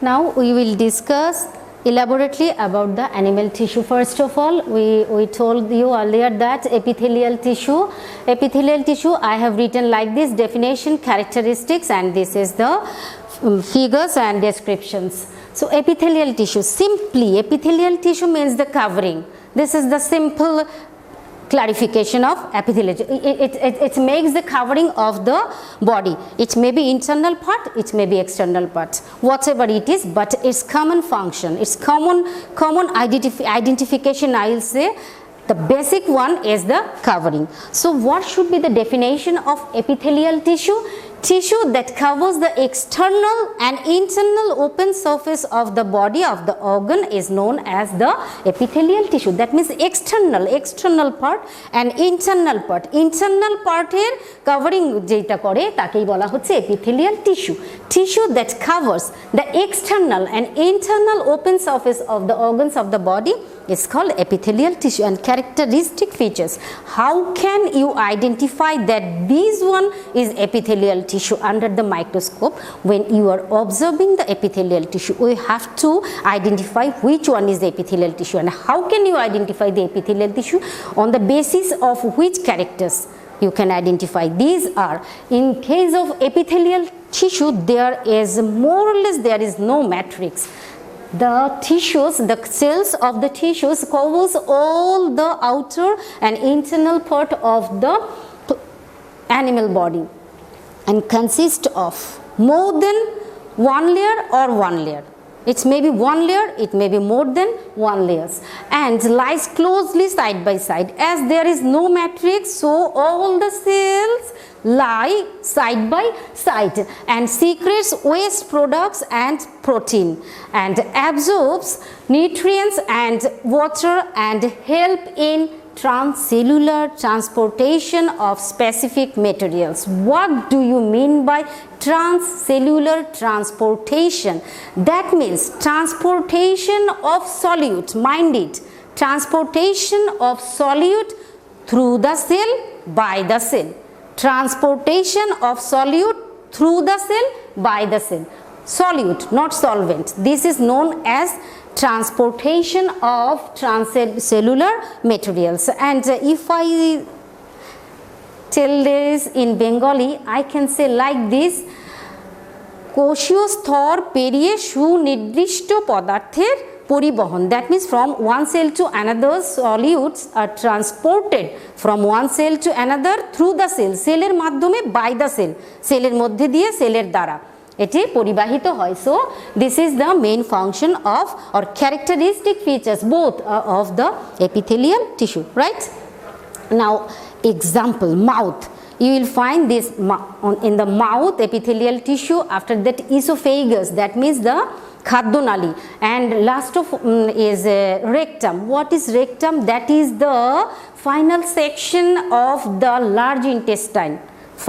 Now we will discuss elaborately about the animal tissue. First of all, we told you earlier that epithelial tissue I have written like this: definition, characteristics, and this is the figures and descriptions. So epithelial tissue, simply epithelial tissue means the covering. This is the simple clarification of epithelial. It makes the covering of the body. It may be internal part, it may be external part, whatever it is, but its common function, its common identification, I will say the basic one is the covering. So what should be the definition of epithelial tissue? Tissue that covers the external and internal open surface of the body of the organ is known as the epithelial tissue. That means external part and internal part. Internal part here covering jeta kore takei bola hocche epithelial tissue. Tissue that covers the external and internal open surface of the organs of the body is called epithelial tissue. And characteristic features, how can you identify that this one is epithelial tissue under the microscope? When you are observing the epithelial tissue, we have to identify which one is the epithelial tissue. And how can you identify the epithelial tissue? On the basis of which characters you can identify? These are, in case of epithelial tissue, there is more or less there is no matrix. The tissues, the cells of the tissues covers all the outer and internal part of the animal body and consist of more than one layer or one layer. It may be one layer, it may be more than one layers, and lies closely side by side. As there is no matrix, so all the cells lie side by side and secretes waste products and protein and absorbs nutrients and water and help in transcellular transportation of specific materials. What do you mean by transcellular transportation? That means transportation of solute, mind it, transportation of solute through the cell by the cell. Transportation of solute through the cell by the cell. Solute, not solvent. This is known as transportation of transcellular materials. And if I tell this in Bengali, I can say like this: কোষীয় স্তর পেরিয়ে সুনির্দিষ্ট পদার্থের পরিবহন. That means from one cell to another, solutes are transported from one cell to another through the cell. সেলের মাধ্যমে by the cell. সেলের মধ্যে দিয়ে সেলের দ্বারা এটি পরিবাহিত হয়. So this is the main function of or characteristic features both of the epithelial tissue, right? Now example, mouth. You will find this in the mouth epithelial tissue. After that, esophagus, that means the Khaddonali, and last of is rectum. What is rectum? That is the final section of the large intestine.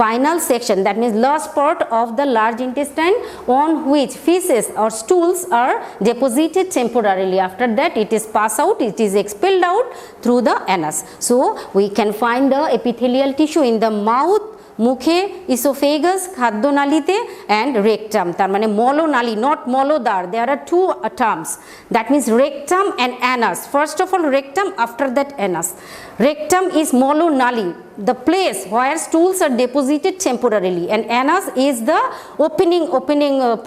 Final section, that means last part of the large intestine on which feces or stools are deposited temporarily. After that, it is passed out, it is expelled out through the anus. So we can find the epithelial tissue in the mouth, মুখে, esophagus, খাদ্যনালীতে, and rectum. তার মানে মলনালী, not মলদ্বার. There are two terms. That means rectum and anus. First of all rectum, after that anus. Rectum is molonali, the place where stools are deposited temporarily, and anus is the opening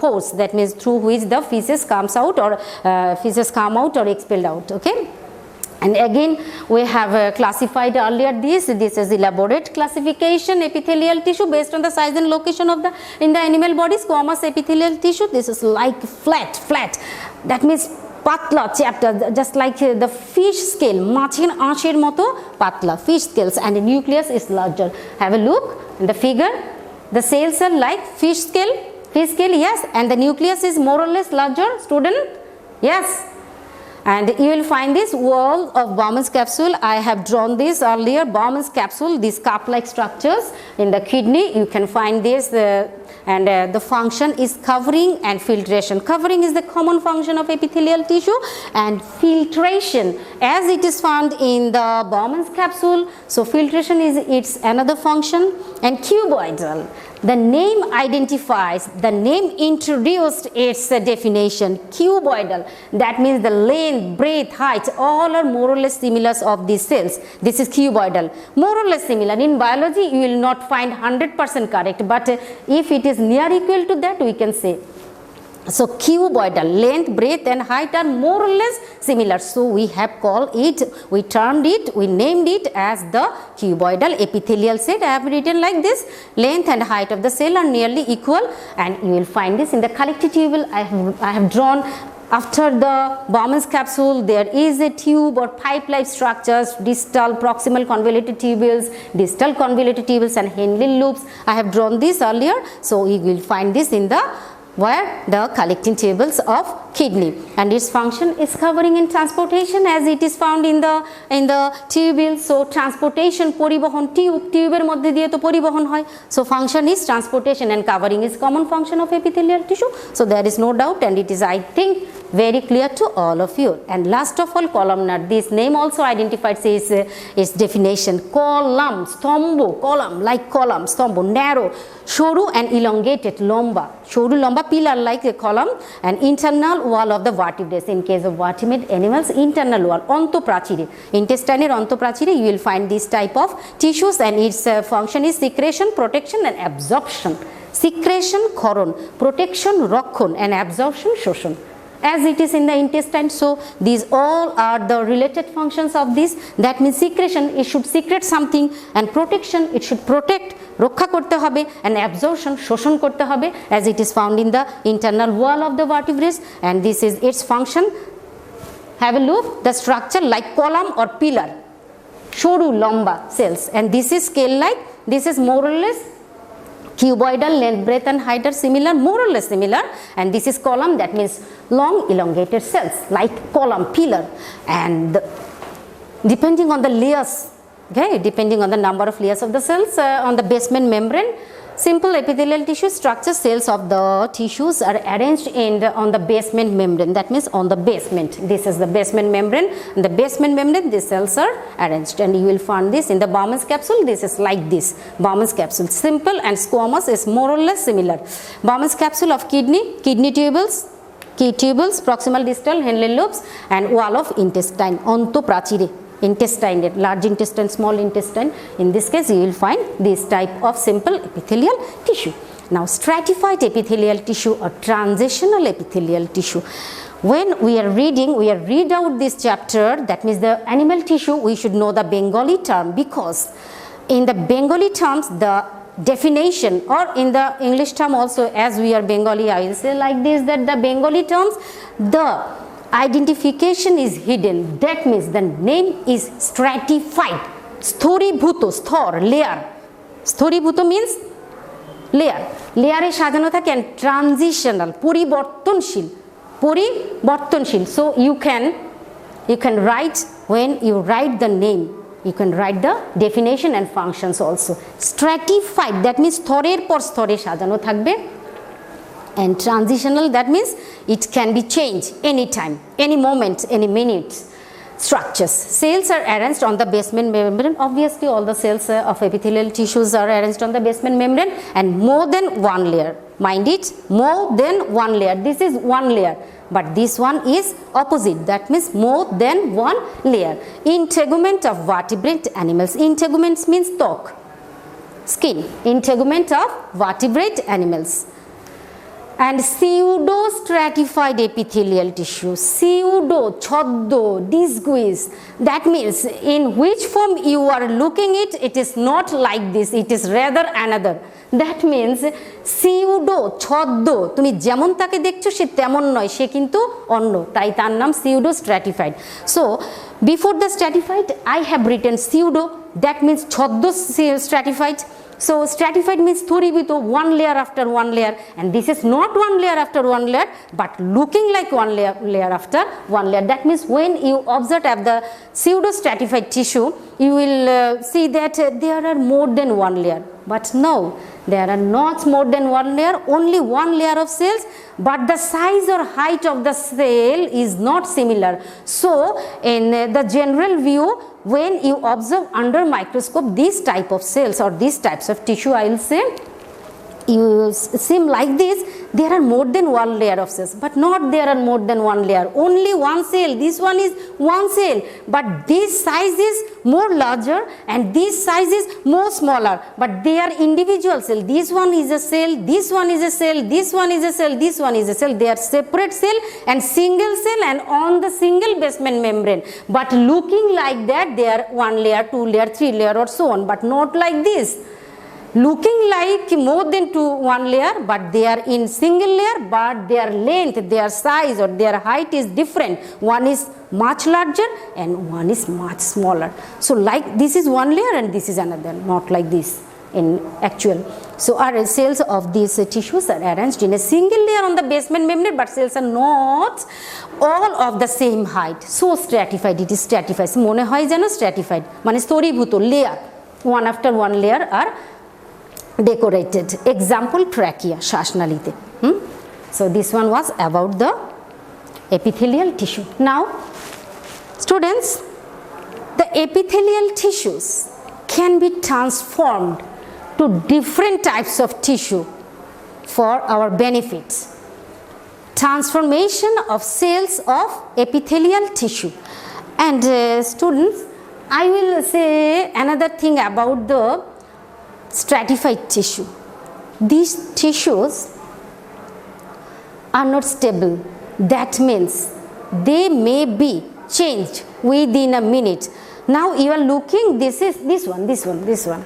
pores. That means through which the feces comes out or feces come out or expelled out. Okay. And again we have classified earlier this is elaborate classification. Epithelial tissue based on the size and location of the in the animal body. Squamous epithelial tissue, this is like flat, that means patla chapter, just like the fish scale, মাছের আঁশের মতো পাতলা fish scales, and the nucleus is larger. Have a look in the figure. The cells are like fish scale, yes, and the nucleus is more or less larger. Student, yes. And you will find this wall of Bowman's capsule. I have drawn this earlier. Bowman's capsule, these cup-like structures in the kidney. You can find this, and the function is covering and filtration. Covering is the common function of epithelial tissue, and filtration as it is found in the Bowman's capsule. So filtration is its another function. And cuboidal, The name identifies, the name introduced its definition, cuboidal. That means the length, breadth, height, all are more or less similar of these cells. This is cuboidal, more or less similar. In biology, you will not find 100% correct, but if it is near equal to that, we can say. So cuboidal, length, breadth and height are more or less similar. So we have called it, we termed it, we named it as the cuboidal epithelial set. I have written like this, length and height of the cell are nearly equal, and you will find this in the collected tubule. I have drawn after the Bowman's capsule. There is a tube or pipe-like structures, distal, proximal convoluted tubules, distal convoluted tubules and Henle loops. I have drawn this earlier. So you will find this in the the collecting tubules of kidney, and its function is covering and transportation as it is found in the tubule. So transportation, poribohon, tuber moddhe diye to poribohon hoy. So function is transportation and covering is common function of epithelial tissue. So there is no doubt, and it is, I think, very clear to all of you. And last of all, columnar. This name also identifies its definition. Column, stombo, column, like column, stombo, narrow, shoru and elongated, lomba. Shoru lomba, pillar like a column, and internal wall of the vertebrates. In case of vertebrate animals, internal wall, ontoprachire. Intestinal ontoprachire, you will find this type of tissues, and its function is secretion, protection and absorption. Secretion, koron, protection, rokhon, and absorption, shoshon. As it is in the intestine, so these all are the related functions of this. That means secretion, it should secrete something, and protection, it should protect, রক্ষা করতে হবে, and absorption, শোষণ করতে হবে, as it is found in the internal wall of the vertebrates, and this is its function. Have a look, the structure like column or pillar, সরু লম্বা cells, and this is scale like, this is more or less cuboidal, length, breadth and height are similar, more or less similar, and this is column, that means long elongated cells like column, pillar, and depending on the layers, okay, depending on the number of layers of the cells on the basement membrane, simple epithelial tissue structure cells of the tissues are arranged on the basement membrane. That means on the basement. This is the basement membrane. In the basement membrane, these cells are arranged, and you will find this in the Bowman's capsule. This is like this. Bowman's capsule, simple and squamous is more or less similar. Bowman's capsule of kidney tubules, key tubules, proximal, distal, Henle loops, and wall of intestine, ontoprachire. Intestine, large intestine, small intestine. In this case, you will find this type of simple epithelial tissue. Now, stratified epithelial tissue or transitional epithelial tissue. When we are read out this chapter, that means the animal tissue, we should know the Bengali term, because in the Bengali terms, the definition, or in the English term also, as we are Bengali, I will say like this, that the Bengali terms, the identification is hidden. That means the name is stratified. Storibhuto, sthor, layer. Storibhuto means layer. Layer e sajano thake, and transitional, poribortonshil. So you can write, when you write the name, you can write the definition and functions also. Stratified, that means sthorer por sthore sajano thakbe. And transitional, that means it can be changed anytime, any moment, any minute. Structures. Cells are arranged on the basement membrane. Obviously, all the cells of epithelial tissues are arranged on the basement membrane, and more than one layer. Mind it, more than one layer. This is one layer, but this one is opposite. That means more than one layer. Integument of vertebrate animals. Integuments means tok, skin. Integument of vertebrate animals. And pseudo-stratified epithelial tissue, pseudo, choddo, disguise, that means in which form you are looking it, it is not like this, it is rather another. That means pseudo, choddo, তুমি যেমন তাকে দেখছো সে তেমন নয়, সে কিন্তু অন্য, তাই তার নাম pseudo-stratified. So before the stratified, I have written pseudo, that means choddo stratified. So stratified means thoribito, one layer after one layer, and this is not one layer after one layer, but looking like one layer after one layer. That means when you observe at the pseudo stratified tissue, you will see that there are more than one layer. But no, there are not more than one layer, only one layer of cells, but the size or height of the cell is not similar. So in the general view, when you observe under microscope these type of cells or these types of tissue, I will say you seem like this, there are more than one layer of cells, but not there are more than one layer, only one cell. This one is one cell, but this size is more larger and this size is more smaller, but they are individual cell. This one is a cell, this one is a cell, this one is a cell, this one is a cell. They are separate cell and single cell and on the single basement membrane, but looking like that they are one layer, two layer, three layer or so on, but not like this. Looking like more than one layer, but they are in single layer, but their length, their size or their height is different. One is much larger and one is much smaller. So like this is one layer and this is another, not like this in actual. So our cells of these tissues are arranged in a single layer on the basement membrane, but cells are not all of the same height. So stratified, it is stratified. Mone hoy jeno stratified, mane storibhuto layer, one after one layer are decorated. Example, trachea, শ্বাসনালীতে. So this one was about the epithelial tissue. Now students, the epithelial tissues can be transformed to different types of tissue for our benefit. Transformation of cells of epithelial tissue. And students, I will say another thing about the stratified tissue. These tissues are not stable. That means they may be changed within a minute. Now you are looking, this is this one.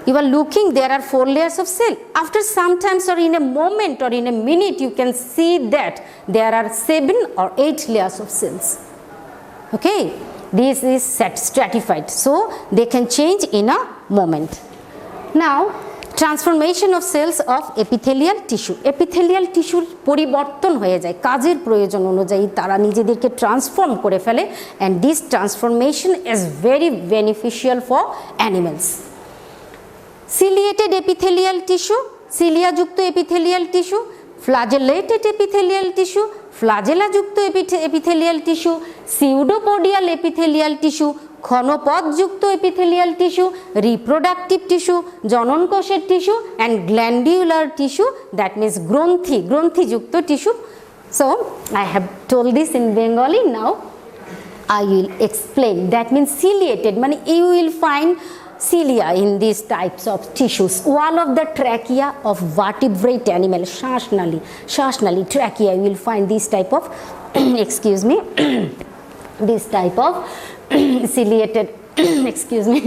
You are looking, there are 4 layers of cell. After sometimes or in a moment or in a minute, you can see that there are 7 or 8 layers of cells. Okay, this is stratified. So they can change in a moment. Now transformation of cells of epithelial tissue. Epithelial tissue পরিবর্তন হয়ে যায় কাজের প্রয়োজন অনুযায়ী তারা নিজেদেরকে transform করে ফেলে and this transformation is very beneficial for animals. Ciliated epithelial tissue, cilia যুক্ত epithelial tissue, flagellated epithelial tissue, flagella যুক্ত epithelial tissue, pseudopodial epithelial tissue, ঘনপথযুক্ত epithelial tissue, reproductive tissue, জনন কোষের tissue and glandular tissue, that means গ্রন্থিযুক্ত tissue. So I have told this in Bengali, now I will explain. That means ciliated, মানে you will find cilia in these types of tissues. Wall of the trachea of vertebrate animal, শ্বাসনালী trachea, you will find this type of excuse me this type of ciliated excuse me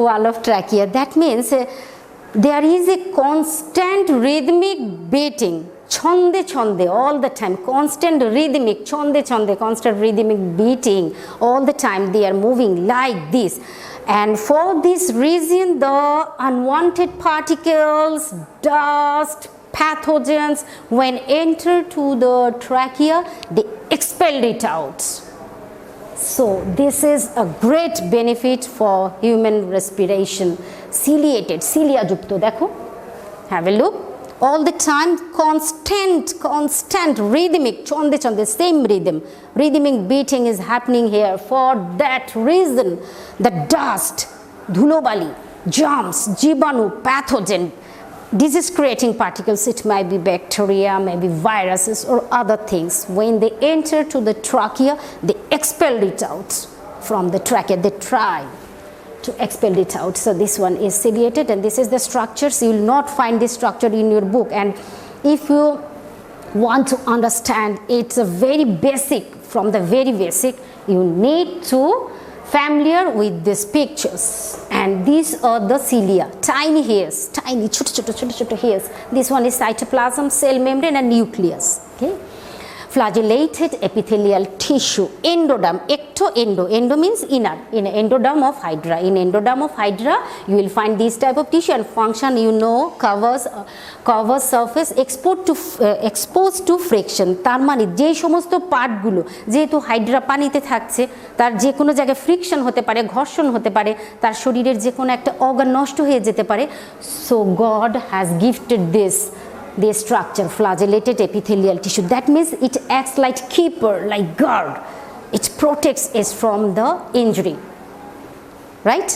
wall of trachea. That means there is a constant rhythmic beating, ছন্দে all the time, constant rhythmic constant rhythmic beating all the time. They are moving like this, and for this reason the unwanted particles, dust, pathogens, when enter to the trachea, they expel it out. So this is a great benefit for human respiration. Ciliated, cilia যুক্ত দেখো, have a look, all the time constant rhythmic, ছন্দে same rhythmic beating is happening here. For that reason the dust, ধুলোবালি, germs, জীবাণু, pathogen, disease creating particles, it might be bacteria, maybe viruses or other things, when they enter to the trachea they expel it out from the trachea. They try to expel it out. So this one is ciliated and this is the structures. You will not find this structure in your book, and if you want to understand, it's a very basic, from the very basic you need to familiar with these pictures. And these are the cilia, tiny hairs, tiny choto hairs. This one is cytoplasm, cell membrane and nucleus. Okay, flagellated epithelial tissue, endoderm, endo means inner, in endoderm of hydra. In endoderm of hydra you will find this type of tissue, and function covers surface exposed to friction. তার মানে যে সমস্ত পার্টগুলো, যেহেতু Hydra পানিতে থাকছে, তার যে কোনো জায়গায় ফ্রিকশন হতে পারে, ঘর্ষণ হতে পারে, তার শরীরের যে কোনো একটা অর্গান নষ্ট হয়ে যেতে পারে. So God has gifted this structure, flagellated epithelial tissue. That means it acts like keeper, like guard. It protects us from the injury, right?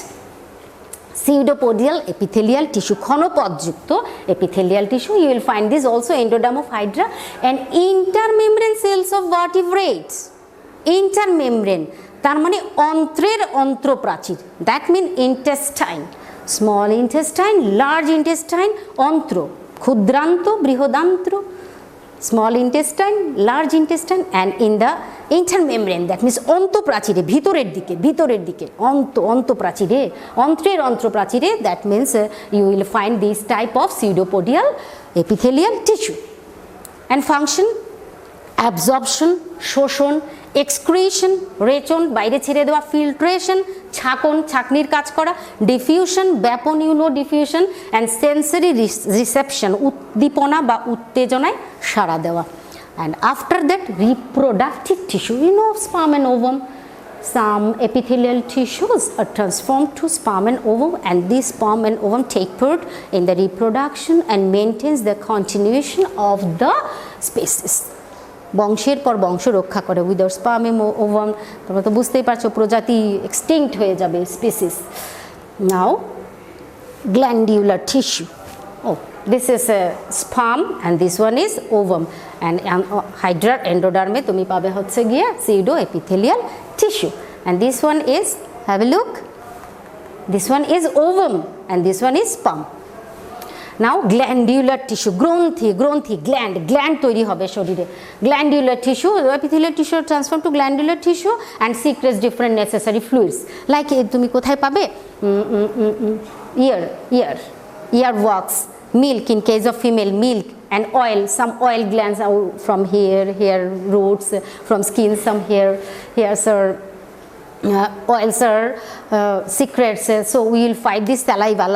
pseudopodial epithelial tissue, ক্ষণপদযুক্ত epithelial tissue. You will find this also endoderm of hydra and intermembrane cells of vertebrates. Intermembrane তার মানে অন্ত্রের অন্ত্রপ্রাচীর, that mean intestine, small intestine, large intestine, অন্ত্র, ক্ষুদ্রান্ত, বৃহদান্ত্র, small intestine, large intestine and in the intermembrane, that means অন্তঃপ্রাচীরে, ভিতরের দিকে অন্তঃপ্রাচীরে, অন্ত্রের অন্ত্রপ্রাচীরে, that means you will find this type of pseudopodial epithelial tissue. And function, absorption, শোষণ, excretion, রেচন, বাইরে ছেড়ে দেওয়া, filtration, ছাকন, ছাকনির কাজ করা, diffusion, ব্যাপন, diffusion and sensory reception, উদ্দীপনা বা উত্তেজনায় সাড়া দেওয়া. And after that, reproductive tissue, sperm and ovum. Some epithelial tissues are transformed to sperm and ovum, and these sperm and ovum take part in the reproduction and maintains the continuation of the species. বংশের পর বংশ রক্ষা করে, without sperm এবং ovum তোমরা তো বুঝতেই পারছো প্রজাতি এক্সটিংক্ট হয়ে যাবে, species. Now glandular tissue, this is a sperm and this one is ovum, and hydra endoderm তুমি পাবে হচ্ছে গিয়ে pseudo epithelial tissue, and this one is, have a look, this one is ovum and this one is sperm. Now glandular tissue, গ্রন্থি, gland তৈরি হবে শরীরে. Glandular tissue, epithelial tissue transform to glandular tissue and secretes different necessary fluids. Like তুমি কোথায় পাবে? Ear wax, milk in case of female, milk and oil, some oil glands are from hair roots, from skin, some hairs are oils are secrets, so we will find this saliva,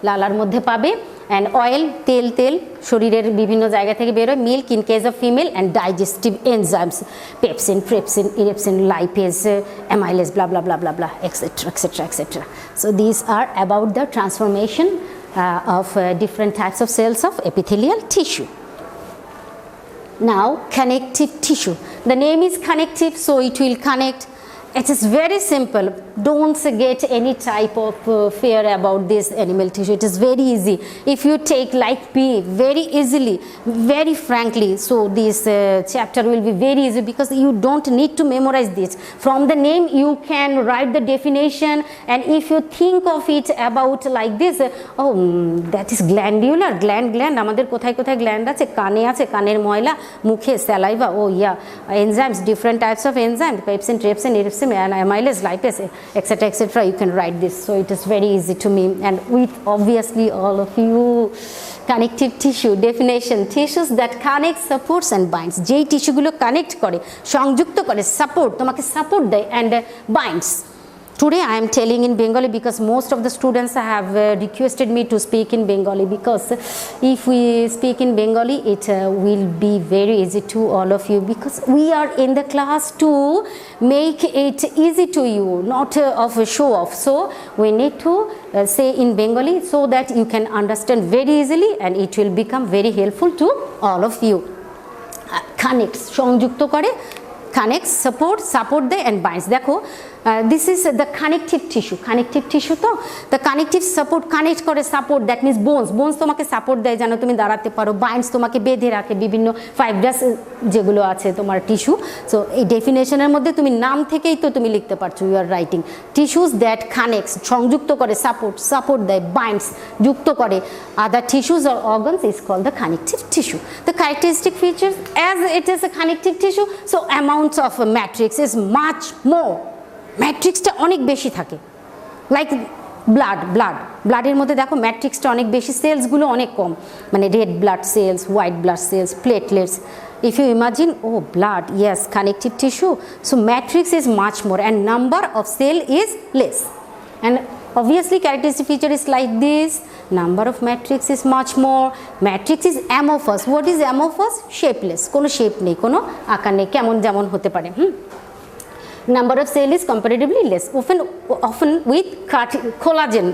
লালার মধ্যে পাবে, and oil, তেল শরীরের বিভিন্ন জায়গা থেকে বের হয়, milk in case of female and digestive enzymes, pepsin, trypsin, epsin, lipase, amylase, blah blah blah blah blah, etc etc etc. So these are about the transformation of different types of cells of epithelial tissue. Now connective tissue, the name is connective, so it will connect. It is very simple, don't get any type of fear about this animal tissue. It is very easy. If you take like P very easily, very frankly, so this chapter will be very easy because you don't need to memorize this. From the name you can write the definition, and if you think of it about like this, that is glandular, gland আমাদের কোথায় কোথায় gland আছে, কানে আছে, কানের ময়লা, মুখে saliva, enzymes, different types of enzymes, pepsin, trypsin, and amylase, lipase, etc etc. You can write this, so it is very easy to me. And with obviously all of you, connective tissue definition, tissues that connect, supports and binds, যেই টিস্যুগুলো connect করে, সংযুক্ত করে, support, তোমাকে support দেয় and binds. Today I am telling in Bengali because most of the students have requested me to speak in Bengali, because if we speak in Bengali it will be very easy to all of you, because we are in the class to make it easy to you, not of a show off. So we need to say in Bengali so that you can understand very easily and it will become very helpful to all of you. Connects, সংযুক্ত করে, connects, support দেয় and binds. দেখো this is the connective tissue, তো the connective support, connect করে, support, that means bones তোমাকে support দেয় যেন তুমি দাঁড়াতে পারো, binds তোমাকে বেঁধে রাখে বিভিন্ন fibrous যেগুলো আছে তোমার টিস্যু. সো এই ডেফিনেশনের মধ্যে তুমি নাম থেকেই তো তুমি লিখতে পারছো, you are writing tissues that connects, সংযুক্ত করে, support দেয়, binds, যুক্ত করে other tissues or organs is called the connective tissue. The characteristic features, as it is a connective tissue, so amount of matrix is much more, ম্যাট্রিক্সটা অনেক বেশি থাকে, like ব্লাডের মধ্যে দেখো ম্যাট্রিক্সটা অনেক বেশি, সেলসগুলো অনেক কম, মানে red blood cells, white blood cells, platelets. If you imagine, blood, yes, connective tissue, so matrix is much more and number of cell is less. And obviously characteristic feature is like this, number of matrix is much more, matrix is amorphous. What is amorphous? Shapeless, কোনো shape নেই, কোনো আকার নেই, কেমন যেমন হতে পারে. Number of cell is comparatively less, often with collagen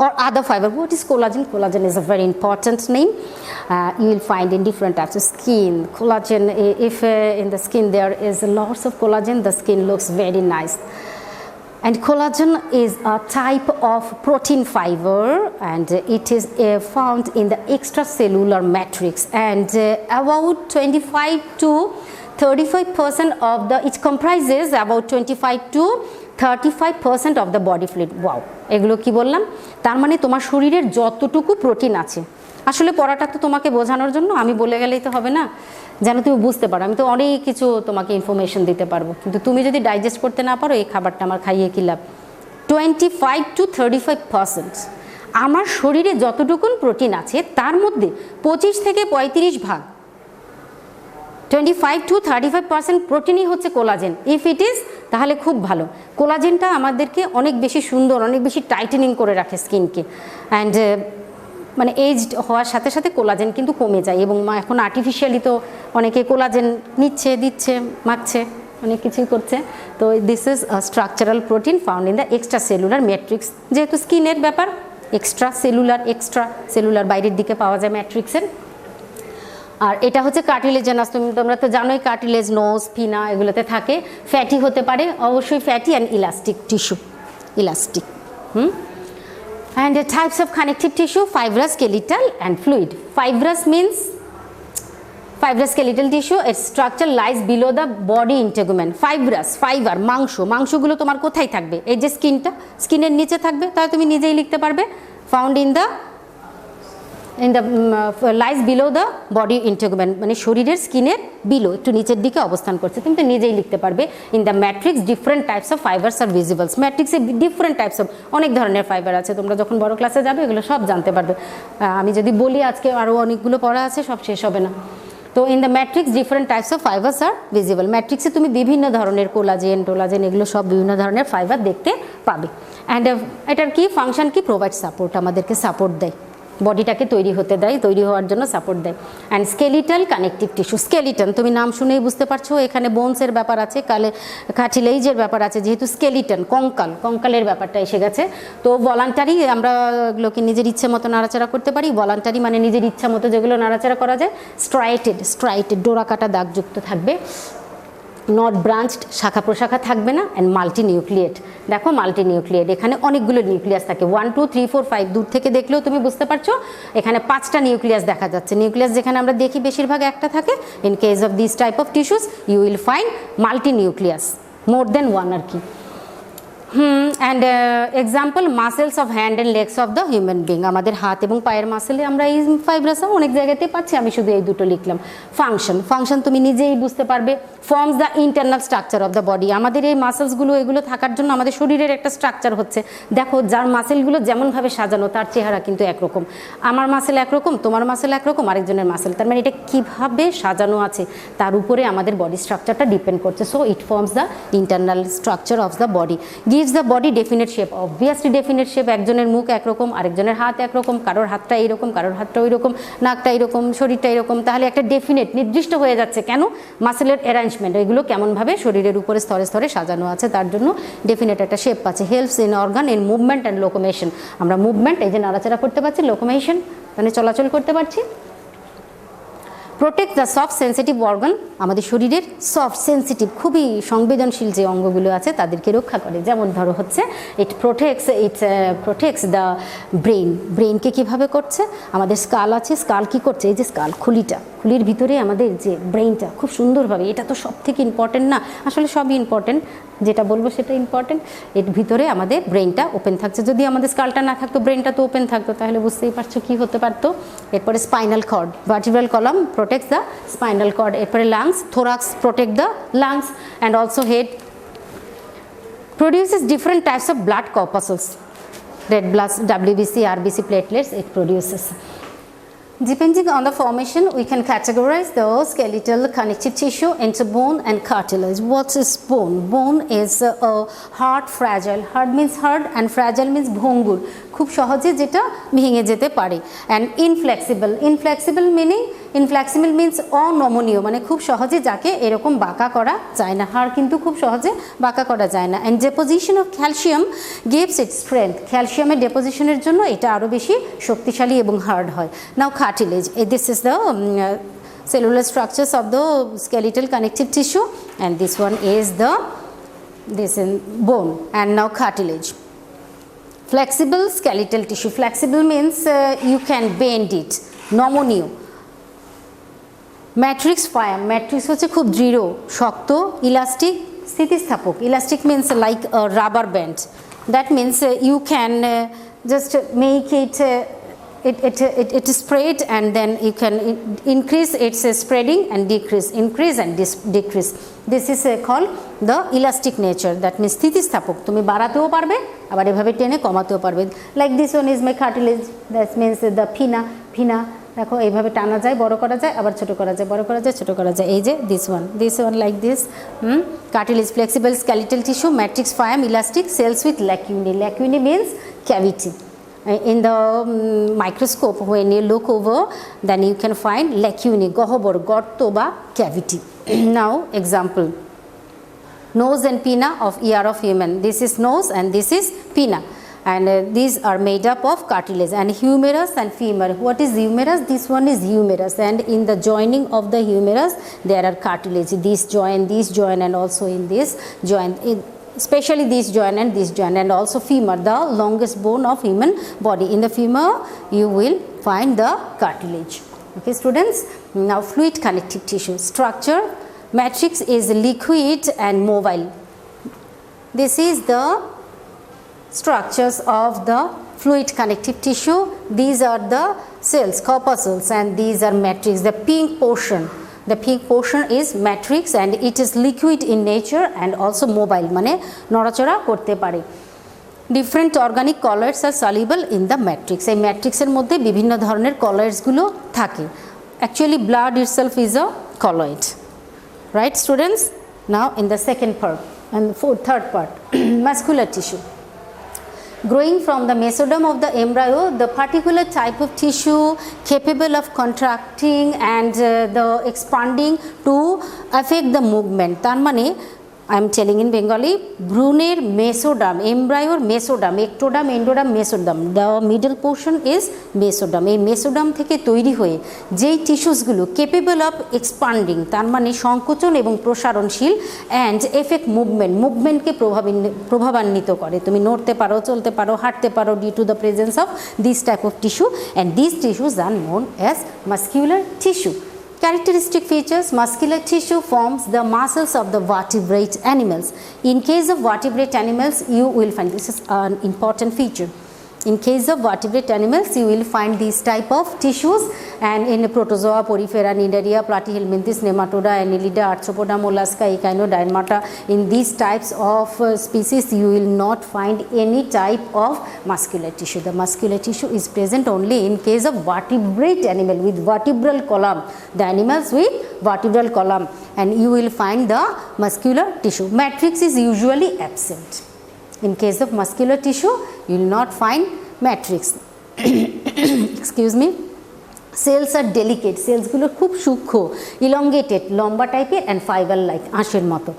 or other fiber. What is collagen? Collagen is a very important name. You will find in different types of skin. Collagen, if in the skin there is lots of collagen, the skin looks very nice. And collagen is a type of protein fiber, and it is found in the extracellular matrix, and about 25 to 35% of the, it comprises about 25 to 35% of the body fluid. Wow, এগুলো কি বললাম? তার মানে তোমার শরীরের যতটুকু protein আছে, আসলে পড়াটা তো তোমাকে বোঝানোর জন্য, আমি বলে গেলেই তো হবে না, যেন তুমি বুঝতে পারো। আমি তো অনেক কিছু তোমাকে ইনফরমেশন দিতে পারবো, কিন্তু তুমি যদি ডাইজেস্ট করতে না পারো, এই খাবারটা আমার খাইয়ে কি লাভ? 25 to 35%। আমার শরীরে যতটুকুন প্রোটিন আছে তার মধ্যে 25 থেকে 35 ভাগ, 25 to 35% প্রোটিনই হচ্ছে কোলাজেন। ইফ ইট ইজ, তাহলে খুব ভালো। কোলাজেনটা আমাদেরকে অনেক বেশি সুন্দর, অনেক বেশি টাইটেনিং করে রাখে স্কিনকে, অ্যান্ড মানে এজড হওয়ার সাথে সাথে কোলাজেন কিন্তু কমে যায়, এবং এখন আর্টিফিশিয়ালি তো অনেকে কোলাজেন নিচ্ছে, দিচ্ছে, মাখছে, অনেক কিছুই করছে। তো this is structural protein found in the extra cellular matrix. যেহেতু স্কিনের ব্যাপার, এক্সট্রা সেলুলার বাইরের দিকে পাওয়া যায় ম্যাট্রিক্সের। আর এটা হচ্ছে কার্টিলেজেনাস, তোমরা তো জানোই কার্টিলেজ, নোজ, পিনা এগুলোতে থাকে। ফ্যাটি হতে পারে, অবশ্যই fatty, and elastic tissue, elastic. And the types of connective tissue, fibrous, skeletal and fluid. Fibrous means fibrous skeletal tissue, its structure lies below the body integument. Fibrous, fiber, মাংসগুলো তোমার কোথায় থাকবে? এই যে স্কিনটা, স্কিনের নিচে থাকবে, তাহলে তুমি নিজেই লিখতে পারবে found in the lies below the body integument, মানে শরীরের স্কিনের বিলো, একটু নিচের দিকে অবস্থান করছে, তুমি তো নিজেই লিখতে পারবে। In the matrix different types of fibres are visibles. ম্যাট্রিক্সে ডিফারেন্ট টাইপস অফ, অনেক ধরনের ফাইবার আছে, তোমরা যখন বড় ক্লাসে যাবে এগুলো সব জানতে পারবে। আমি যদি বলি আজকে আরও অনেকগুলো পড়া আছে, সব শেষ হবে না। তো in the matrix different types of fibres are visible. ম্যাট্রিক্সে তুমি বিভিন্ন ধরনের কোলাজেন, টোলাজেন, এগুলো সব বিভিন্ন ধরনের ফাইবার দেখতে পাবে। অ্যান্ড এটার কি ফাংশন, কি প্রোভাইড সাপোর্ট, আমাদেরকে সাপোর্ট দেয়, বডিটাকে তৈরি হতে দেয়, তৈরি হওয়ার জন্য সাপোর্ট দেয়। And skeletal connective tissue. Skeleton তুমি নাম শুনেই বুঝতে পারছো, এখানে বোনসের ব্যাপার আছে, কার্টিলেজের ব্যাপার আছে, যেহেতু স্কেলিটন কঙ্কালের ব্যাপারটা এসে গেছে। তো ভলান্টারি, আমরা এগুলোকে নিজের ইচ্ছে মতো নাড়াচাড়া করতে পারি। ভলান্টারি মানে নিজের ইচ্ছা মতো যেগুলো নাড়াচাড়া করা যায়। স্ট্রাইটেড ডোরা কাটা দাগযুক্ত থাকবে। নট ব্রাঞ্চড, শাখা প্রশাখা থাকবে না। অ্যান্ড মাল্টি নিউক্লিয়েট, দেখো মাল্টি নিউক্লিয়েট, এখানে অনেকগুলো নিউক্লিয়াস থাকে, 1 2 3 4 5, দূর থেকে দেখলেও তুমি বুঝতে পারছো এখানে 5টা নিউক্লিয়াস দেখা যাচ্ছে। নিউক্লিয়াস যেখানে আমরা দেখি বেশিরভাগ একটা থাকে, in case of this type of tissues you will find multi nucleus, more than one আর কি। And example, muscles of hand and legs of the human being. আমাদের হাত এবং পায়ের মাসেলে আমরা এই ফাইব্রাস অনেক জায়গাতেই পাচ্ছি, আমি শুধু এই দুটো লিখলাম। ফাংশন তুমি নিজেই বুঝতে পারবে। Forms the internal structure of the body. আমাদের এই মাসেলসগুলো, এগুলো থাকার জন্য আমাদের শরীরের একটা স্ট্রাকচার হচ্ছে। দেখো, যার মাসেলগুলো যেমনভাবে সাজানো, তার চেহারা কিন্তু একরকম। আমার মাসেল একরকম, তোমার মাসেল একরকম, আরেকজনের মাসেল, তার মানে এটা কীভাবে সাজানো আছে তার উপরে আমাদের বডি স্ট্রাকচারটা ডিপেন্ড করছে। So it forms the internal structure of the body, gives the body definite shape. Obviously definite shape, একজনের মুখ একরকম, আরেকজনের হাত একরকম, কারোর হাতটা এইরকম, কারোর হাতটা ওই রকম, নাকটা এইরকম, শরীরটা এরকম, তাহলে একটা ডেফিনেট নির্দিষ্ট হয়ে যাচ্ছে। কেন? মাসেলের অ্যারেঞ্জমেন্ট, এগুলো কেমনভাবে শরীরের উপরে স্তরে স্তরে সাজানো আছে, তার জন্য ডেফিনেট একটা শেপ পাচ্ছে। Helps in organ in movement and locomotion. আমরা মুভমেন্ট, এই যে নাড়াচাড়া করতে পারছি, লোকোমেশন মানে চলাচল করতে পারছি। Protect the soft sensitive organ. আমাদের শরীরের সফট সেন্সিটিভ, খুবই সংবেদনশীল যে অঙ্গগুলো আছে তাদেরকে রক্ষা করে। যেমন ধরো হচ্ছে ইট প্রোটেক্টস দ্য ব্রেনকে কীভাবে করছে? আমাদের স্কাল আছে, স্কাল কি করছে? এই যে স্কাল, খুলির ভিতরে আমাদের যে ব্রেনটা খুব সুন্দরভাবে, এটা তো সব থেকে ইম্পর্টেন্ট না, আসলে সবই ইম্পর্টেন্ট, যেটা বলবো সেটা ইম্পর্টেন্ট। এর ভিতরে আমাদের ব্রেনটা ওপেন থাকছে। যদি আমাদের স্কালটা না থাকতো, ব্রেনটা তো ওপেন থাকতো, তাহলে বুঝতেই পারছো কী হতে পারতো। এরপরে spinal cord, vertebral column protects the spinal cord. এরপরে lungs, thorax protect the lungs, and also head produces different types of blood corpuscles. Red blood, WBC, RBC, platelets it produces. Depending on the formation, we can categorize the skeletal connective tissue into bone and cartilage. What is bone? Bone is a hard, fragile. Hard means hard and fragile means bhongur. খুব সহজে যেটা ভেঙে যেতে পারে। And inflexible means অনমনীয়, মানে খুব সহজে যাকে এরকম বাঁকা করা যায় না। হাড় কিন্তু খুব সহজে বাঁকা করা যায় না। And deposition of calcium gives its strength. ক্যালসিয়ামের ডেপোজিশনের জন্য এটা আরও বেশি শক্তিশালী এবং হার্ড হয়। Now cartilage, this is the cellular structures of the skeletal connective tissue, and this one is the this in bone. And now cartilage. Flexible skeletal tissue. Flexible means you can bend it. Nmonia. Matrix firm matrix হচ্ছে খুব দৃঢ় শক্ত elastic স্থিতিস্থাপক elastic means like a rubber band. That means you can just make it spread, and then you can increase its spreading and decrease, increase and decrease. This is called the elastic nature. That means স্থিতিস্থাপক তুমি বাড়াতেও পারবে আবার এভাবে টেনে কমাতেও পারবে. Like this one is my cartilage. That means the pinna দেখো এইভাবে টানা যায় বড় করা যায় আবার ছোট করা যায় বড় করা যায় ছোট করা যায় এই যে this one like this. Cartilage, flexible skeletal tissue, matrix, ফায়াম, elastic, cells with lacunae. Lacunae means cavity. In the microscope when you look over, then you can find lacunae, গহ্বর গর্ত বা cavity. Now example, nose and pinna of ear of human. This is nose and this is pinna, and these are made up of cartilage. And humerus and femur. What is humerus? This one is humerus, and in the joining of the humerus there are cartilage. This join and also in this joint, especially this joint and also femur, the longest bone of human body. In the femur you will find the cartilage. Okay students, now fluid connective tissue structure. Matrix is liquid and mobile. This is the structures of the fluid connective tissue. These are the cells, corpuscles, and these are matrix. The pink portion is matrix, and it is liquid in nature and also mobile, মানে নড়াচড়া করতে পারে. Different organic colloids are soluble in the matrix. এই ম্যাট্রিক্সের মধ্যে বিভিন্ন ধরনের colloids গুলো থাকে. Actually blood itself is a colloid. Right students? Now in the second part and third part, muscular tissue. Growing from the mesoderm of the embryo, the particular type of tissue capable of contracting and the expanding to affect the movement. তার মানে I am telling in Bengali, ভ্রূণের mesoderm, embryoর mesoderm, ectoderm, endoderm, mesoderm. The middle portion is mesoderm. এই mesoderm থেকে তৈরি হয়ে যেই টিস্যুসগুলো capable of expanding, তার মানে সংকোচন এবং প্রসারণশীল, and affect মুভমেন্টকে প্রভাবান্বিত করে. তুমি নড়তে পারো, চলতে পারো, হাঁটতে পারো due to the presence of this type of tissue, and these tissues are known as muscular tissue. Characteristic features: muscular tissue forms the muscles of the vertebrate animals. In case of vertebrate animals, you will find, this is an important feature. In case of vertebrate animals, you will find these type of tissues, and in protozoa, porifera, cnidaria, platyhelminthes, nematoda, annelida, arthropoda, mollusca, echinodermata, in these types of species you will not find any type of muscular tissue. The muscular tissue is present only in case of vertebrate animal with vertebral column, the animals with vertebral column, and you will find the muscular tissue. Matrix is usually absent. In case of muscular tissue, you will not find matrix. Excuse me. Cells are delicate. Cells গুলো খুব সূক্ষ্ম, elongated, লম্বা টাইপের, and fiber like আঁশের মতো.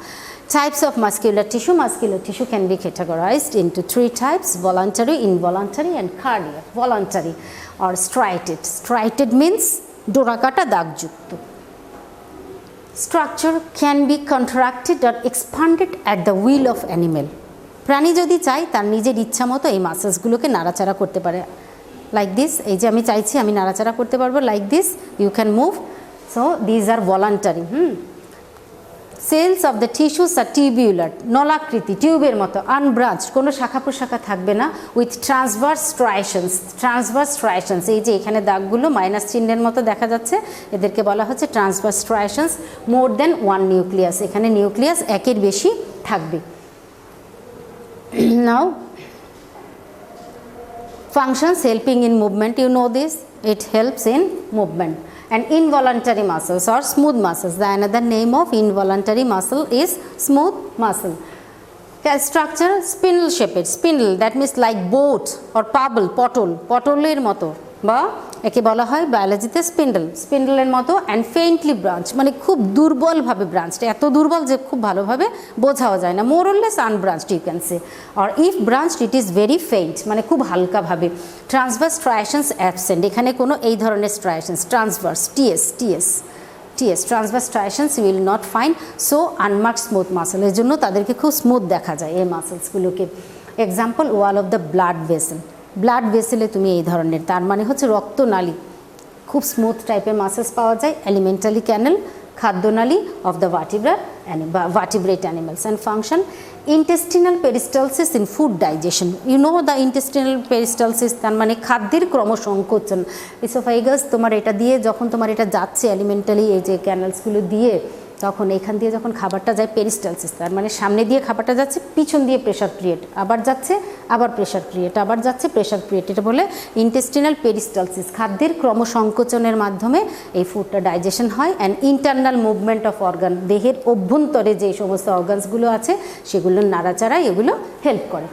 Types of muscular tissue. Muscular tissue can be categorized into three types: voluntary, involuntary, and cardiac. Voluntary or striated. Striated means ডোরাকাটা দাগযুক্ত. Structure can be contracted or expanded at the will of animal. প্রাণী যদি চায় তার নিজের ইচ্ছা মতো এই মাসেলসগুলোকে নাড়াচাড়া করতে পারে. লাইক দিস, এই যে আমি চাইছি আমি নাড়াচাড়া করতে পারবো, like this you can move. So these are voluntary. Cells of the tissues are tubular, নলাকৃতি, টিউবের মতো, আনব্রাঞ্চ, কোনো শাখা প্রশাখা থাকবে না, with transverse striations. Transverse striations, এই যে এখানে দাগগুলো মাইনাস চিহ্নের মতো দেখা যাচ্ছে, এদেরকে বলা হচ্ছে ট্রান্সভার্স স্ট্রাইশনস. মোর দেন ওয়ান নিউক্লিয়াস, এখানে নিউক্লিয়াস একের বেশি থাকবে. Now functions helping in movement, you know this, it helps in movement. And involuntary muscles or smooth muscles, the another name of involuntary muscle is smooth muscle. Structure spindle shaped. Spindle, that means like boat or পটলের মতো, বা একে বলা হয় বায়োলজিতে স্পিন্ডলের মতো, and ফেইন্টলি branch, মানে খুব দুর্বলভাবে branched, এত দুর্বল যে খুব ভালোভাবে বোঝাও যায় না, more or less unbranched you can say, or if branched it is very faint, মানে খুব হালকাভাবে. ট্রান্সভার্স স্ট্রাইশনস অ্যাবসেন্ট, এখানে কোনো এই ধরনের striations, transverse T S TS, transverse striations you will not find so unmarked smooth muscle, এর জন্য তাদেরকে খুব স্মুথ দেখা যায় এই মাসেলসগুলোকে। Example wall of the blood vessel, blood ভেসেলে তুমি এই ধরনের, তার মানে হচ্ছে রক্তনালী, খুব স্মুথ টাইপের মাসেলস পাওয়া যায়। অ্যালিমেন্টারি ক্যানেল, খাদ্যনালী of the vertebrate animals and function. Intestinal peristalsis in food digestion, you know the intestinal peristalsis, তার মানে খাদ্যের ক্রমসংকোচন। ইসোফাইগাস তোমার এটা দিয়ে যখন তোমার এটা যাচ্ছে অ্যালিমেন্টালি এই যে ক্যানেলসগুলো দিয়ে, তখন এখান দিয়ে যখন খাবারটা যায় পেরিস্টালসিস, তার মানে সামনে দিয়ে খাবারটা যাচ্ছে, পিছন দিয়ে প্রেশার ক্রিয়েট, আবার যাচ্ছে আবার প্রেশার ক্রিয়েট, আবার যাচ্ছে প্রেশার ক্রিয়েট, এটা বলে ইন্টেস্টিনাল পেরিস্টালসিস। খাদ্যের ক্রমসংকোচনের মাধ্যমে এই ফুডটা ডাইজেশন হয়। And internal movement of organ, দেহের অভ্যন্তরে যে সমস্ত অর্গানসগুলো আছে সেগুলো নাড়াচাড়ায় এগুলো হেল্প করে।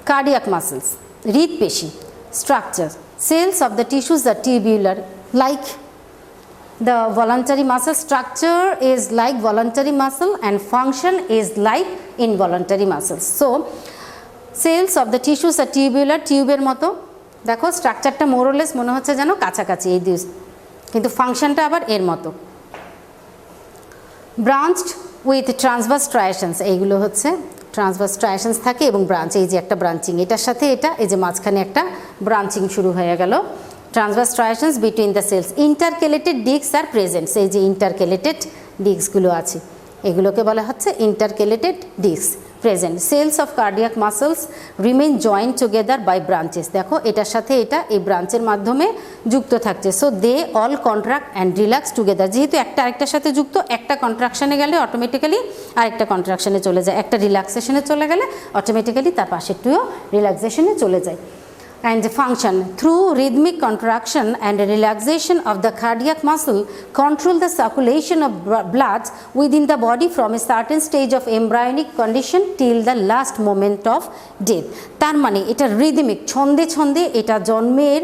কার্ডিয়াক মাসেলস, হৃদপেশি। Structure, cells of the tissues are tubular like the voluntary muscle. Structure is like voluntary muscle and function is like involuntary muscles. So cells of the tissues are tubular, টিউবের মতো। দেখো স্ট্রাকচারটা মোরলেস মনে হচ্ছে যেন কাছাকাছি এই দুই, কিন্তু ফাংশনটা আবার এর মতো। ব্রাঞ্চড উইথ ট্রান্সভার্স স্ট্রায়াশনস, এইগুলো হচ্ছে ট্রান্সভার্স স্ট্রায়াশনস থাকে এবং ব্রাঞ্চ, এই যে একটা ব্রাঞ্চিং, এটার সাথে এটা, এই যে মাঝখানে একটা ব্রাঞ্চিং শুরু হয়ে গেল। Transverse striations between the cells. Intercalated discs are present, এই যে ইন্টারক্যালেটেড ডিস্কগুলো আছে এগুলোকে বলা হচ্ছে intercalated disc present. Cells of cardiac muscles remain joint together by branches, দেখো এটার সাথে এটা এই ব্রাঞ্চের মাধ্যমে যুক্ত থাকছে। So they all contract and relax together, যেহেতু একটা আরেকটার সাথে যুক্ত, একটা কন্ট্রাকশনে গেলে অটোমেটিক্যালি আরেকটা কন্ট্রাকশনে চলে যায়, একটা রিল্যাক্সেশনে চলে গেলে অটোমেটিক্যালি তার পাশেরটিও রিল্যাক্সেশনে চলে যায়। And function, through rhythmic contraction and relaxation of the cardiac muscle, control the circulation of blood within the body from a certain stage of embryonic condition till the last moment of death. তার মানে এটা rhythmic, ছন্দে ছন্দে, এটা জন্মের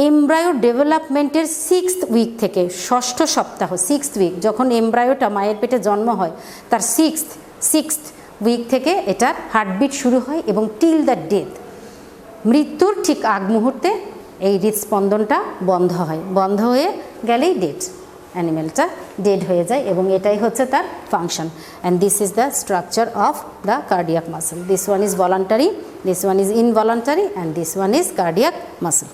embryo ডেভেলপমেন্টের 6th week থেকে, 6ষ্ঠ সপ্তাহ 6th উইক, যখন এমব্রায়োটা মায়ের পেটে জন্ম হয় তার 6th উইক থেকে এটার হার্টবিট শুরু হয় এবং টিল দ্য ডেথ, মৃত্যুর ঠিক আগ মুহূর্তে এই হৃদস্পন্দনটা বন্ধ হয়, বন্ধ হয়ে গেলেই ডেড, অ্যানিমেলটা ডেড হয়ে যায় এবং এটাই হচ্ছে তার function. And this is the structure of the cardiac muscle. This one is voluntary, this one is involuntary and this one is cardiac muscle.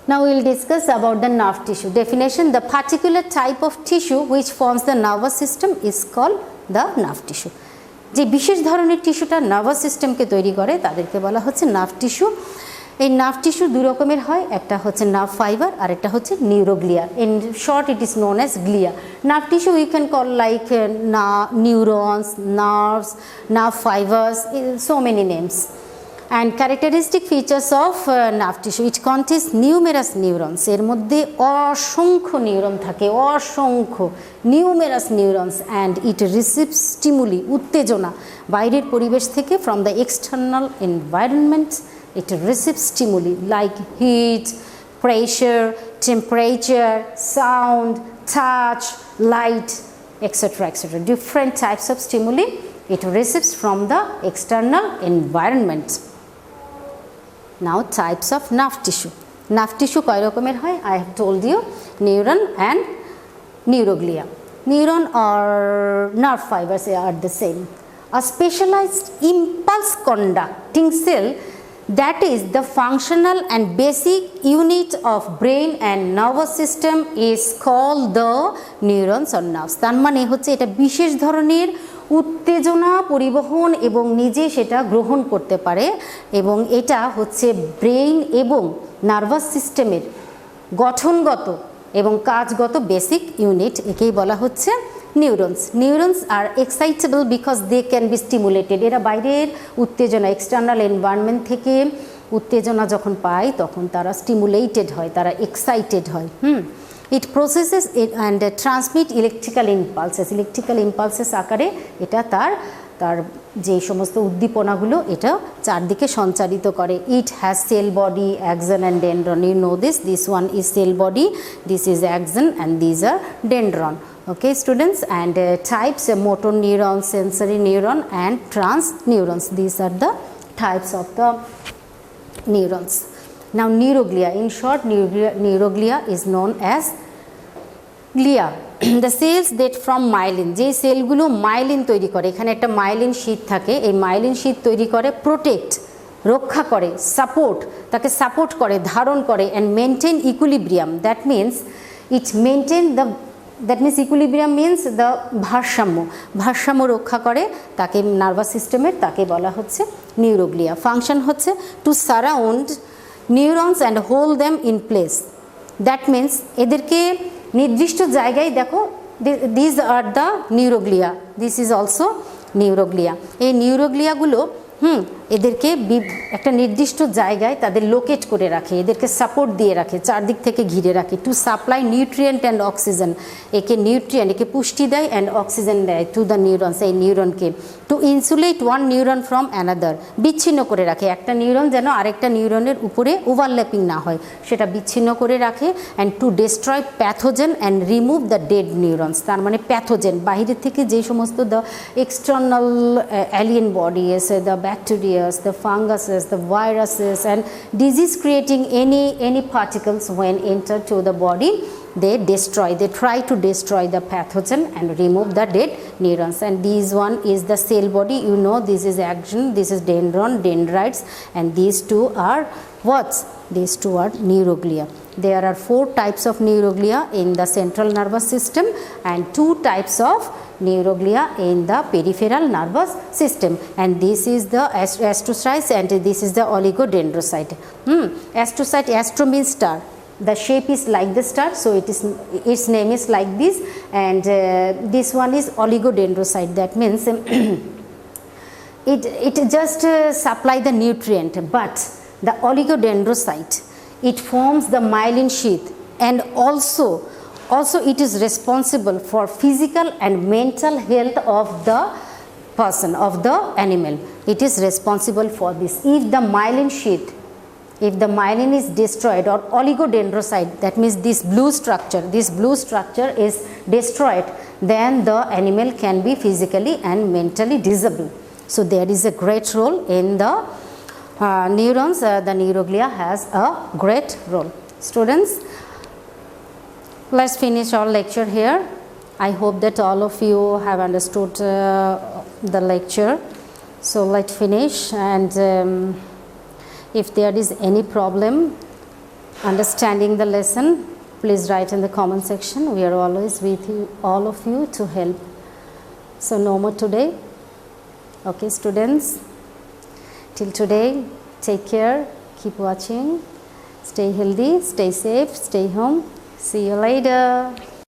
Now we will discuss about the nerve tissue. Definition, the particular type of tissue which forms the nervous system is called the nerve tissue. যে বিশেষ ধরনের টিস্যুটা nervous সিস্টেমকে তৈরি করে তাদেরকে বলা হচ্ছে nerve tissue. এই নার্ভ টিস্যু দুই রকমের হয়, একটা হচ্ছে নার্ভ ফাইবার আর একটা হচ্ছে neuroglia. In short it is known as glia. Nerve tissue we can call like neurons, nerves, nerve fibres, so many names. And characteristic features of nerve tissue, it contains numerous neurons, এর মধ্যে অসংখ্য neuron থাকে, অসংখ্য numerous neurons, and it receives stimuli, উত্তেজনা বাইরের পরিবেশ থেকে, from the external environment it receives stimuli like heat, pressure, temperature, sound, touch, light, etcetera etcetera, different types of stimuli it receives from the external environment. Now types of nerve tissue. Nerve tissue কয় রকমের হয়? I have told you, neuron and neuroglia. Neuron or nerve fibers are the same. A specialized impulse conducting cell that is the functional and basic unit of brain and nervous system is called the neurons or nerves. তার মানে হচ্ছে এটা বিশেষ ধরনের উত্তেজনা পরিবহন এবং নিজে সেটা গ্রহণ করতে পারে এবং এটা হচ্ছে ব্রেইন এবং নার্ভাস সিস্টেমের গঠনগত এবং কাজগত বেসিক ইউনিট, একেই বলা হচ্ছে neurons. Neurons are excitable because they can be stimulated, এরা বাইরের উত্তেজনা এক্সটার্নাল এনভায়রনমেন্ট থেকে উত্তেজনা যখন পায় তখন তারা স্টিমুলেটেড হয়, তারা এক্সাইটেড হয়। It processes it and transmit electrical impulses. Electrical impulses আকারে এটা তার যে সমস্ত উদ্দীপনাগুলো এটা চারদিকে সঞ্চারিত করে। It has cell body, axon and dendron. You know this. This one is cell body, this is axon and these are dendron. Okay students, and types, motor neuron, sensory neuron and trans neurons. These are the types of the neurons. Now neuroglia, in short, neuroglia is known as glia the cells that from myelin, যে সেলগুলো myelin তৈরি করে, এখানে একটা myelin sheet থাকে, এই myelin sheet তৈরি করে, প্রোটেক্ট রক্ষা করে, সাপোর্ট তাকে সাপোর্ট করে, ধারণ করে, and maintain equilibrium, that means it maintain the, that means equilibrium means the ভারসাম্য রক্ষা করে তাকে নার্ভাস সিস্টেমের, তাকে বলা হচ্ছে নিউরোগ্লিয়া। ফাংশন হচ্ছে to surround neurons and hold them in place, that means এদেরকে নির্দিষ্ট জায়গায়, দেখো this are the neuroglia, this is also neuroglia. এই নিউরোগ্লিয়াগুলো এদেরকে একটা নির্দিষ্ট জায়গায় তাদের লোকেট করে রাখে, এদেরকে সাপোর্ট দিয়ে রাখে, চারদিক থেকে ঘিরে রাখে, to supply nutrient and oxygen, একে নিউট্রিয়েন্ট, একে পুষ্টি দেয়, অ্যান্ড অক্সিজেন দেয় টু দ্য নিউরনস, এই নিউরনকে, to insulate one neuron from another, বিচ্ছিন্ন করে রাখে, একটা নিউরন যেন আরেকটা নিউরনের উপরে ওভারল্যাপিং না হয় সেটা বিচ্ছিন্ন করে রাখে, and to destroy pathogen and remove the dead neurons, তার মানে প্যাথোজেন বাইরের থেকে যে সমস্ত দ্য এক্সটার্নাল অ্যালিয়েন বডি এসে, the bacteria, the funguses, the viruses, and disease creating any particles when enter to the body, they try to destroy the pathogen and remove the dead neurons. And this one is the cell body, you know, this is axon, this is dendron, dendrites, and these two are what? These two are neuroglia. There are 4 types of neuroglia in the central nervous system and 2 types of neuroglia in the peripheral nervous system, and this is the astrocytes and this is the oligodendrocyte. Astrocyte, astro means star, the shape is like the star, so its name is like this, and this one is oligodendrocyte, that means it just supply the nutrient, but the oligodendrocyte, it forms the myelin sheath, and also it is responsible for physical and mental health of the person, of the animal. It is responsible for this. If the myelin sheath, if the myelin is destroyed, or oligodendrocyte, that means this blue structure is destroyed, then the animal can be physically and mentally disabled. So there is a great role in the neurons, the neuroglia has a great role. Students, let's finish our lecture here. I hope that all of you have understood the lecture. So let's finish, and if there is any problem understanding the lesson, please write in the comment section. We are always with you, all of you, to help. So no more today. Okay, students, till today, take care, keep watching, stay healthy, stay safe, stay home. See you later.